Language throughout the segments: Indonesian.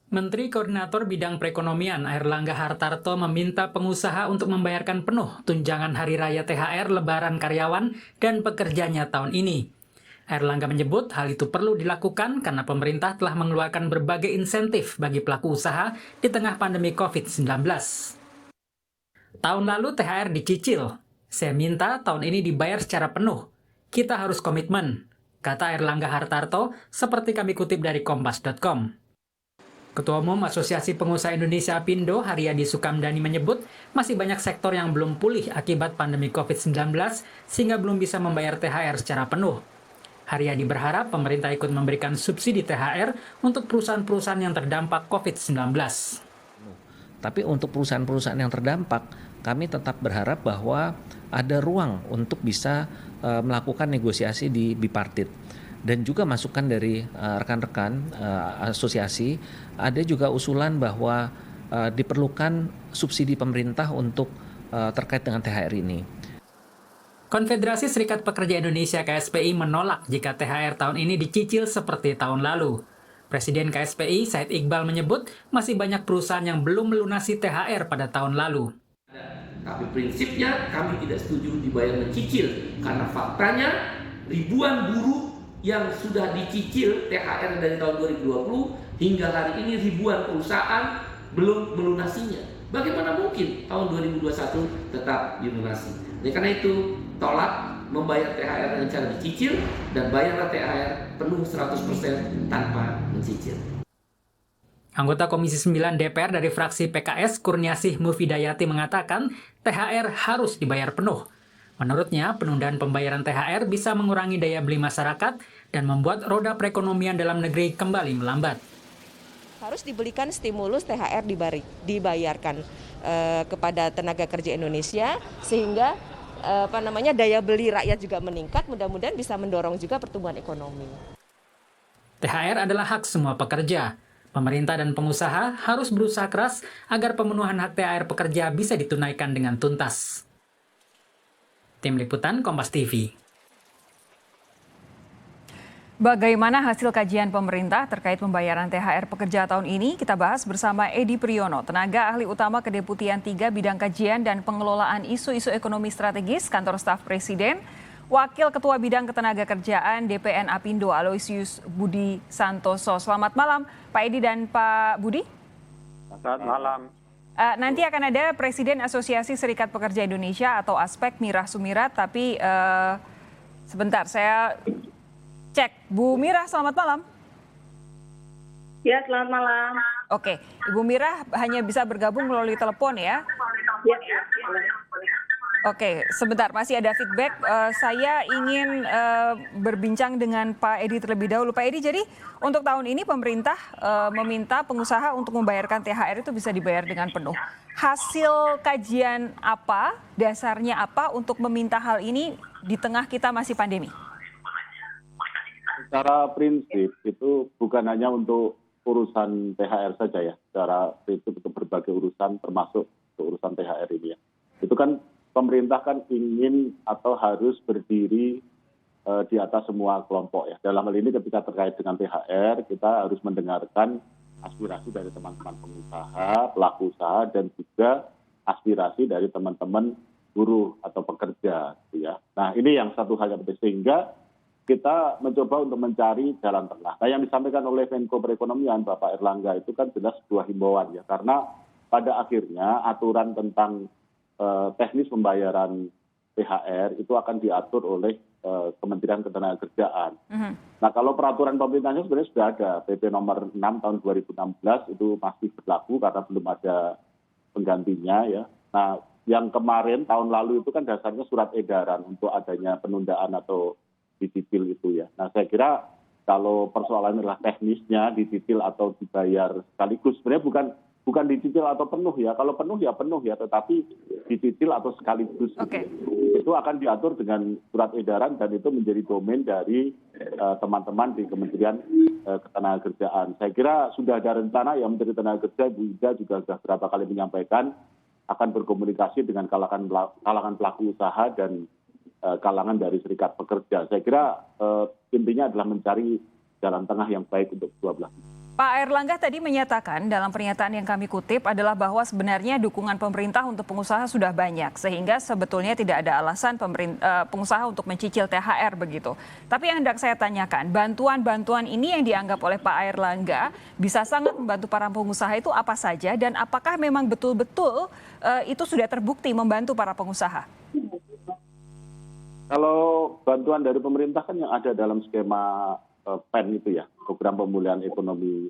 Menteri Koordinator Bidang Perekonomian Airlangga Hartarto meminta pengusaha untuk membayarkan penuh tunjangan Hari Raya THR Lebaran karyawan dan pekerjanya tahun ini. Airlangga menyebut hal itu perlu dilakukan karena pemerintah telah mengeluarkan berbagai insentif bagi pelaku usaha di tengah pandemi COVID-19. Tahun lalu THR dicicil. Saya minta tahun ini dibayar secara penuh. Kita harus komitmen, kata Airlangga Hartarto seperti kami kutip dari kompas.com. Ketua Umum Asosiasi Pengusaha Indonesia Apindo, Haryadi Sukamdani menyebut masih banyak sektor yang belum pulih akibat pandemi COVID-19 sehingga belum bisa membayar THR secara penuh. Haryadi berharap pemerintah ikut memberikan subsidi THR untuk perusahaan-perusahaan yang terdampak COVID-19. Tapi untuk perusahaan-perusahaan yang terdampak, kami tetap berharap bahwa ada ruang untuk bisa melakukan negosiasi di bipartit. Dan juga masukan dari rekan-rekan asosiasi, ada juga usulan bahwa diperlukan subsidi pemerintah untuk terkait dengan THR ini. Konfederasi Serikat Pekerja Indonesia KSPI menolak jika THR tahun ini dicicil seperti tahun lalu. Presiden KSPI Said Iqbal menyebut masih banyak perusahaan yang belum melunasi THR pada tahun lalu. Tapi prinsipnya kami tidak setuju dibayar mencicil karena faktanya ribuan buruh yang sudah dicicil THR dari tahun 2020 hingga hari ini ribuan perusahaan belum melunasinya. Bagaimana mungkin tahun 2021 tetap dilunasi? Oleh karena itu, tolak membayar THR dengan cara dicicil dan bayarlah THR penuh 100% tanpa mencicil. Anggota Komisi 9 DPR dari fraksi PKS Kurniasih Mufidayati mengatakan THR harus dibayar penuh. Menurutnya, penundaan pembayaran THR bisa mengurangi daya beli masyarakat dan membuat roda perekonomian dalam negeri kembali melambat. Harus diberikan stimulus THR dibayarkan kepada tenaga kerja Indonesia sehingga daya beli rakyat juga meningkat, mudah-mudahan bisa mendorong juga pertumbuhan ekonomi. THR adalah hak semua pekerja. Pemerintah dan pengusaha harus berusaha keras agar pemenuhan hak THR pekerja bisa ditunaikan dengan tuntas. Tim Liputan Kompas TV. Bagaimana hasil kajian pemerintah terkait pembayaran THR pekerja tahun ini? Kita bahas bersama Edi Priyono, tenaga ahli utama Kedeputian 3 Bidang Kajian dan Pengelolaan Isu-Isu Ekonomi Strategis Kantor Staf Presiden, Wakil Ketua Bidang Ketenagakerjaan DPN Apindo Aloysius Budi Santoso. Selamat malam Pak Edi dan Pak Budi. Selamat malam. Nanti akan ada Presiden Asosiasi Serikat Pekerja Indonesia atau ASPEK Mirah Sumirat, tapi sebentar saya cek. Bu Mirah, selamat malam. Ya, selamat malam. Oke, Ibu Mirah hanya bisa bergabung melalui telepon ya? Ya. Oke, sebentar, masih ada feedback. Saya ingin berbincang dengan Pak Edi terlebih dahulu. Pak Edi, jadi untuk tahun ini pemerintah meminta pengusaha untuk membayarkan THR itu bisa dibayar dengan penuh. Hasil kajian apa, dasarnya apa untuk meminta hal ini di tengah kita masih pandemi? Secara prinsip itu bukan hanya untuk urusan THR saja ya. Secara prinsip untuk berbagai urusan termasuk untuk urusan THR ini ya. Itu kan pemerintah kan ingin atau harus berdiri di atas semua kelompok ya. Dalam hal ini ketika terkait dengan THR, kita harus mendengarkan aspirasi dari teman-teman pengusaha, pelaku usaha, dan juga aspirasi dari teman-teman buruh atau pekerja. Gitu ya. Nah ini yang satu hal yang penting, sehingga kita mencoba untuk mencari jalan tengah. Nah yang disampaikan oleh Menko Perekonomian Bapak Airlangga itu kan jelas sebuah himbauan ya. Karena pada akhirnya aturan tentang teknis pembayaran THR itu akan diatur oleh Kementerian Ketenagakerjaan. Nah kalau peraturan pemerintahnya sebenarnya sudah ada, PP nomor 6 tahun 2016 itu masih berlaku karena belum ada penggantinya ya. Nah yang kemarin tahun lalu itu kan dasarnya surat edaran untuk adanya penundaan atau dicicil itu ya. Nah saya kira kalau persoalannya adalah teknisnya dicicil atau dibayar sekaligus, sebenarnya bukan dicicil atau penuh ya. Kalau penuh ya, tetapi dicicil atau sekaligus. Okay. Itu akan diatur dengan surat edaran dan itu menjadi domain dari teman-teman di Kementerian Ketenagakerjaan. Saya kira sudah ada rencana ya Menteri Tenaga Kerja, Bu Ida juga sudah berapa kali menyampaikan akan berkomunikasi dengan kalangan pelaku usaha dan kalangan dari serikat pekerja. Saya kira intinya adalah mencari jalan tengah yang baik untuk kedua belah. Pak Airlangga tadi menyatakan dalam pernyataan yang kami kutip adalah bahwa sebenarnya dukungan pemerintah untuk pengusaha sudah banyak sehingga sebetulnya tidak ada alasan pengusaha untuk mencicil THR begitu. Tapi yang hendak saya tanyakan, bantuan-bantuan ini yang dianggap oleh Pak Airlangga bisa sangat membantu para pengusaha itu apa saja dan apakah memang betul-betul itu sudah terbukti membantu para pengusaha? Kalau bantuan dari pemerintah kan yang ada dalam skema PEN itu ya, Program Pemulihan Ekonomi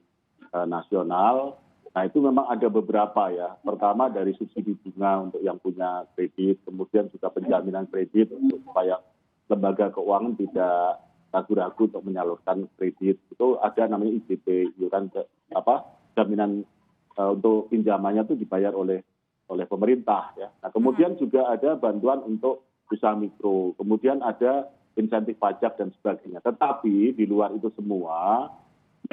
Nasional. Nah itu memang ada beberapa ya. Pertama dari subsidi bunga untuk yang punya kredit, kemudian juga penjaminan kredit untuk supaya lembaga keuangan tidak ragu-ragu untuk menyalurkan kredit. Itu ada namanya IJP, iuran jaminan untuk pinjamannya itu dibayar oleh pemerintah ya. Nah kemudian juga ada bantuan untuk usaha mikro, kemudian ada insentif pajak dan sebagainya. Tetapi di luar itu semua,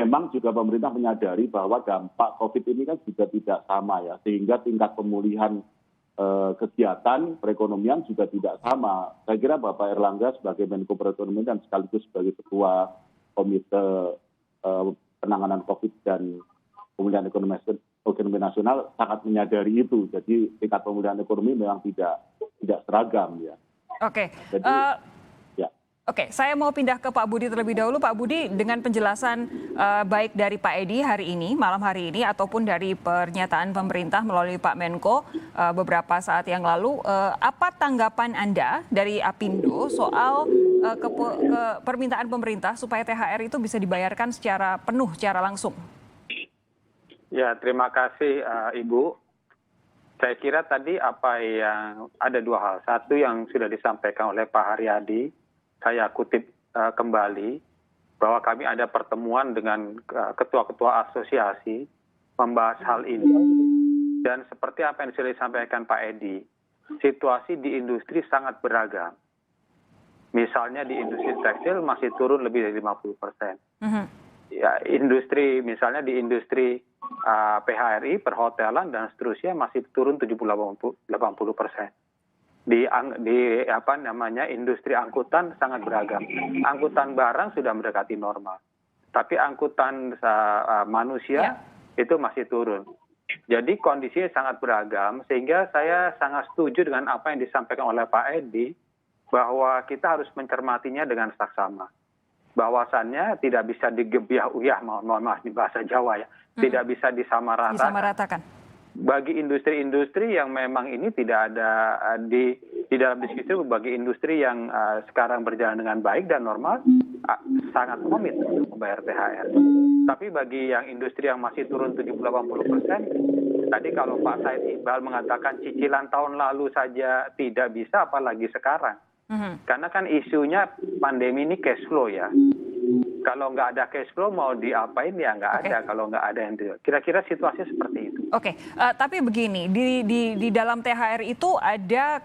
memang juga pemerintah menyadari bahwa dampak COVID ini kan juga tidak sama ya, sehingga tingkat pemulihan kegiatan perekonomian juga tidak sama. Saya kira Bapak Airlangga sebagai Menko Perekonomian dan sekaligus sebagai Ketua Komite Penanganan COVID dan Pemulihan Ekonomi Nasional sangat menyadari itu. Jadi tingkat pemulihan ekonomi memang tidak seragam ya. Oke. Jadi, Oke, saya mau pindah ke Pak Budi terlebih dahulu. Pak Budi, dengan penjelasan baik dari Pak Edi malam hari ini, ataupun dari pernyataan pemerintah melalui Pak Menko beberapa saat yang lalu, apa tanggapan Anda dari Apindo soal permintaan pemerintah supaya THR itu bisa dibayarkan secara penuh, secara langsung? Ya, terima kasih Ibu. Saya kira tadi ada dua hal. Satu yang sudah disampaikan oleh Pak Haryadi, saya kutip kembali bahwa kami ada pertemuan dengan ketua-ketua asosiasi membahas hal ini. Dan seperti apa yang sudah disampaikan Pak Edi, situasi di industri sangat beragam. Misalnya di industri tekstil masih turun lebih dari 50%. Ya, misalnya di industri PHRI, perhotelan dan seterusnya masih turun 70-80%. Di industri angkutan sangat beragam. Angkutan barang sudah mendekati normal, tapi angkutan manusia itu masih turun. Jadi kondisinya sangat beragam, sehingga saya sangat setuju dengan apa yang disampaikan oleh Pak Edi bahwa kita harus mencermatinya dengan saksama. Bahwasannya tidak bisa digebiah-uyah, mohon maaf di bahasa Jawa ya, tidak bisa disamaratakan. Bagi industri-industri yang memang ini tidak ada di dalam diskusi, bagi industri yang sekarang berjalan dengan baik dan normal, sangat komit untuk membayar THR. Tapi bagi yang industri yang masih turun 70-80%, tadi kalau Pak Said Iqbal mengatakan cicilan tahun lalu saja tidak bisa, apalagi sekarang. Karena kan isunya pandemi ini cash flow ya. Kalau nggak ada cash flow mau diapain ya nggak ada. Kalau nggak ada yang kira-kira situasi seperti itu. Oke, tapi begini, di dalam THR itu ada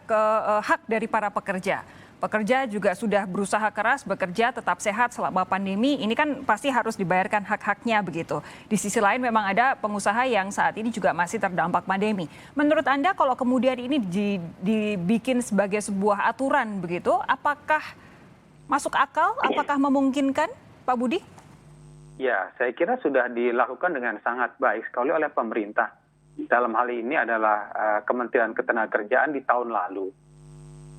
hak dari para pekerja. Pekerja juga sudah berusaha keras bekerja tetap sehat selama pandemi. Ini kan pasti harus dibayarkan hak-haknya begitu. Di sisi lain memang ada pengusaha yang saat ini juga masih terdampak pandemi. Menurut Anda kalau kemudian ini dibikin sebagai sebuah aturan begitu, apakah masuk akal? Apakah memungkinkan, Pak Budi? Ya, saya kira sudah dilakukan dengan sangat baik sekali oleh pemerintah. Dalam hal ini adalah Kementerian Ketenagakerjaan di tahun lalu.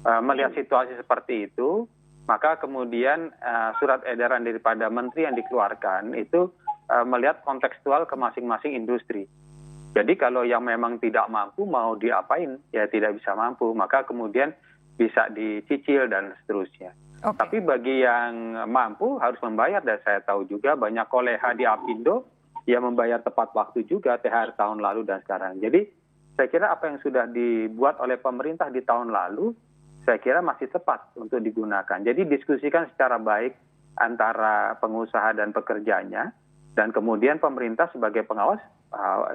Melihat situasi seperti itu, maka kemudian surat edaran daripada menteri yang dikeluarkan itu melihat kontekstual ke masing-masing industri. Jadi kalau yang memang tidak mampu mau diapain, ya tidak bisa mampu, maka kemudian bisa dicicil dan seterusnya. Tapi bagi yang mampu harus membayar, dan saya tahu juga banyak kolega di Apindo yang membayar tepat waktu juga THR tahun lalu dan sekarang. Jadi saya kira apa yang sudah dibuat oleh pemerintah di tahun lalu, saya kira masih tepat untuk digunakan. Jadi diskusikan secara baik antara pengusaha dan pekerjanya, dan kemudian pemerintah sebagai pengawas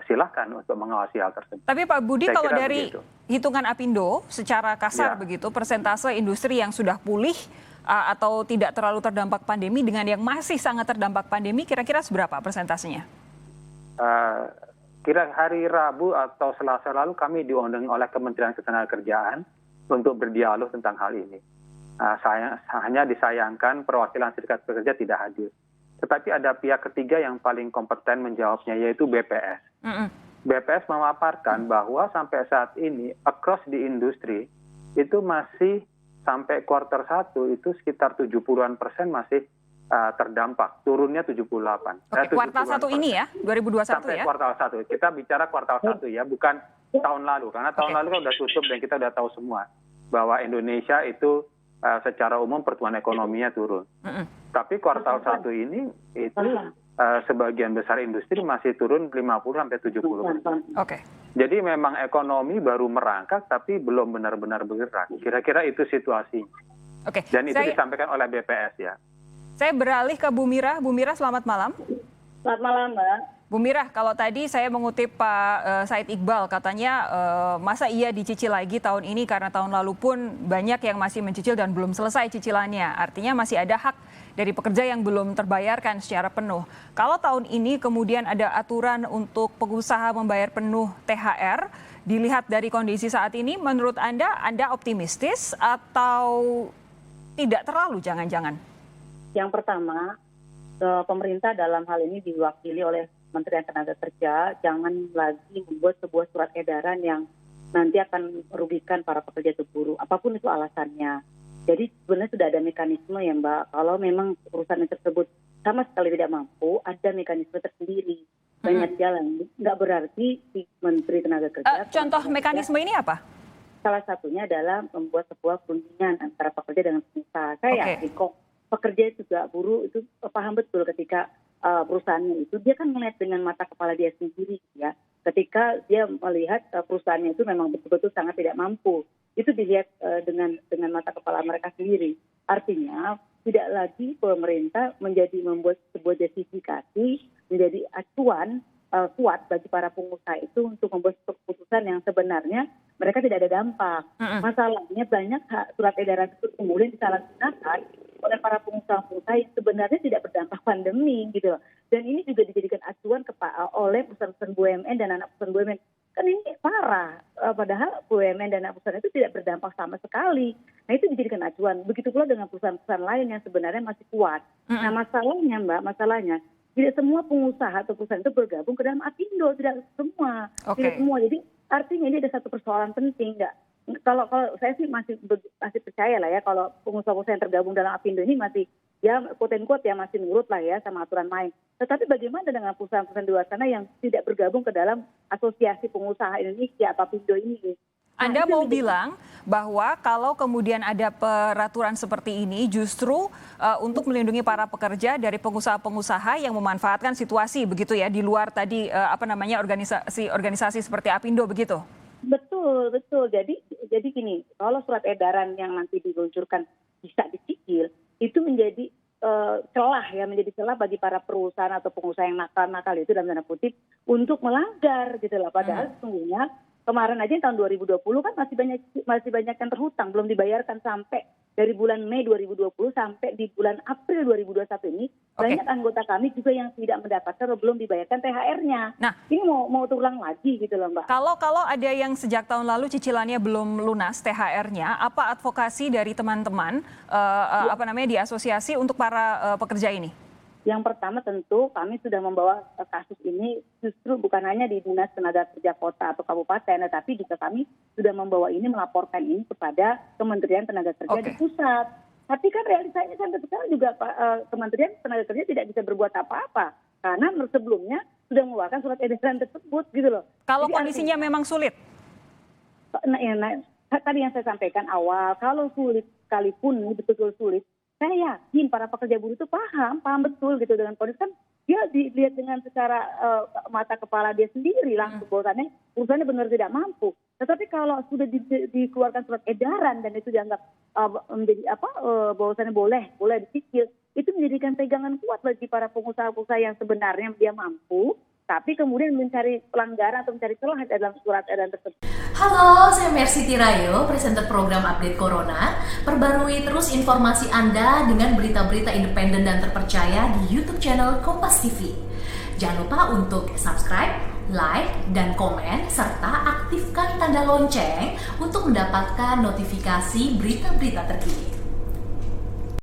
silahkan untuk mengawasi hal tersebut. Tapi Pak Budi, kalau dari hitungan Apindo secara kasar begitu, persentase industri yang sudah pulih atau tidak terlalu terdampak pandemi dengan yang masih sangat terdampak pandemi, kira-kira seberapa persentasenya? Kira hari Rabu atau Selasa lalu kami diundang oleh Kementerian Ketenagakerjaan untuk berdialog tentang hal ini. Hanya disayangkan perwakilan serikat pekerja tidak hadir. tetapi ada pihak ketiga yang paling kompeten menjawabnya, yaitu BPS. BPS memaparkan bahwa sampai saat ini across di industri itu masih sampai kuartal 1 itu sekitar 70-an% masih terdampak, turunnya 78. Oke, kuartal 1 ini ya, 2021 sampai ya? kuartal 1. Kita bicara kuartal 1 ya, bukan tahun lalu. Karena tahun lalu kan sudah tutup dan kita sudah tahu semua bahwa Indonesia itu secara umum pertumbuhan ekonominya turun. Tapi kuartal 1 ini itu sebagian besar industri masih turun 50-70%. Oke. Jadi memang ekonomi baru merangkak tapi belum benar-benar bergerak. Kira-kira itu situasinya. Oke. Dan itu disampaikan oleh BPS ya. Saya beralih ke Bu Mira. Bu Mira, selamat malam. Selamat malam, Mbak. Bu Mira, kalau tadi saya mengutip Pak Said Iqbal, katanya masa iya dicicil lagi tahun ini karena tahun lalu pun banyak yang masih mencicil dan belum selesai cicilannya. Artinya masih ada hak dari pekerja yang belum terbayarkan secara penuh. Kalau tahun ini kemudian ada aturan untuk pengusaha membayar penuh THR, dilihat dari kondisi saat ini, menurut Anda optimistis atau tidak terlalu jangan-jangan? Yang pertama, pemerintah dalam hal ini diwakili oleh Kementerian Tenaga Kerja, jangan lagi membuat sebuah surat edaran yang nanti akan merugikan para pekerja atau buruh, apapun itu alasannya. Jadi sebenarnya sudah ada mekanisme ya Mbak, kalau memang perusahaan tersebut sama sekali tidak mampu, ada mekanisme tersendiri, banyak jalan. Nggak berarti si Menteri Tenaga Kerja... Contoh mekanisme ini apa? Salah satunya adalah membuat sebuah perundingan antara pekerja dengan pengusaha. Saya yakin kok pekerja juga buruh itu paham betul ketika perusahaannya itu, dia kan melihat dengan mata kepala dia sendiri ya. Ketika dia melihat perusahaannya itu memang betul-betul sangat tidak mampu, itu dilihat dengan mata kepala mereka sendiri. Artinya tidak lagi pemerintah membuat sebuah justifikasi menjadi acuan kuat bagi para pengusaha itu untuk membuat keputusan yang sebenarnya mereka tidak ada dampak. Masalahnya banyak surat edaran itu kemudian disalahgunakan oleh para pengusaha-pengusaha yang sebenarnya tidak berdampak pandemi gitu loh. Dan ini juga dijadikan acuan oleh perusahaan-perusahaan BUMN dan anak perusahaan BUMN. Kan ini parah, padahal BUMN dan anak perusahaan itu tidak berdampak sama sekali. Nah itu dijadikan acuan. Begitu pula dengan perusahaan-perusahaan lain yang sebenarnya masih kuat. Nah masalahnya Mbak, tidak semua pengusaha atau perusahaan itu bergabung ke dalam Apindo, tidak semua. Tidak semua. Jadi artinya ini ada satu persoalan penting, enggak? Kalau saya sih masih percaya lah ya kalau pengusaha-pengusaha yang tergabung dalam Apindo ini masih ya quote-unquote ya masih nurut lah ya sama aturan main. Tetapi bagaimana dengan perusahaan-perusahaan di luar sana yang tidak bergabung ke dalam Asosiasi Pengusaha Indonesia atau Apindo ini? Anda mau bilang bahwa kalau kemudian ada peraturan seperti ini justru untuk melindungi para pekerja dari pengusaha-pengusaha yang memanfaatkan situasi begitu ya di luar tadi organisasi seperti Apindo begitu? Betul. Jadi gini, kalau surat edaran yang nanti diluncurkan bisa dicicil, itu menjadi menjadi celah bagi para perusahaan atau pengusaha yang nakal itu dalam tanda kutip untuk melanggar gitu lah. Padahal sesungguhnya kemarin aja tahun 2020 kan masih banyak yang terhutang belum dibayarkan sampai dari bulan Mei 2020 sampai di bulan April 2021 ini banyak anggota kami juga yang tidak mendapatkan atau belum dibayarkan THR-nya. Nah, ini mau terulang lagi gitu loh Mbak. Kalau ada yang sejak tahun lalu cicilannya belum lunas THR-nya, apa advokasi dari teman-teman di asosiasi untuk para pekerja ini? Yang pertama tentu kami sudah membawa kasus ini justru bukan hanya di Dinas Tenaga Kerja Kota atau Kabupaten, tetapi juga kami sudah membawa ini, melaporkan ini kepada Kementerian Tenaga Kerja di pusat. Tapi kan realitanya sampai sekarang juga Kementerian Tenaga Kerja tidak bisa berbuat apa-apa karena sebelumnya sudah mengeluarkan surat edaran tersebut gitu loh. Kalau kondisinya memang sulit? Tadi yang saya sampaikan awal, kalau sulit sekalipun betul-betul sulit, saya yakin para pekerja buruh itu paham betul gitu dengan kondisi kan dia dilihat dengan secara mata kepala dia sendiri langsung bahwasannya perusahaannya benar tidak mampu. Tetapi kalau sudah dikeluarkan surat edaran dan itu dianggap menjadi bahwasannya boleh dicicil, itu menjadikan pegangan kuat bagi para pengusaha-pengusaha yang sebenarnya dia mampu, tapi kemudian mencari pelanggaran atau mencari celah dalam surat edaran tersebut. Halo, saya Mercy Tirayo, presenter program Update Corona. Perbarui terus informasi Anda dengan berita-berita independen dan terpercaya di YouTube channel Kompas TV. Jangan lupa untuk subscribe, like, dan komen, serta aktifkan tanda lonceng untuk mendapatkan notifikasi berita-berita terkini.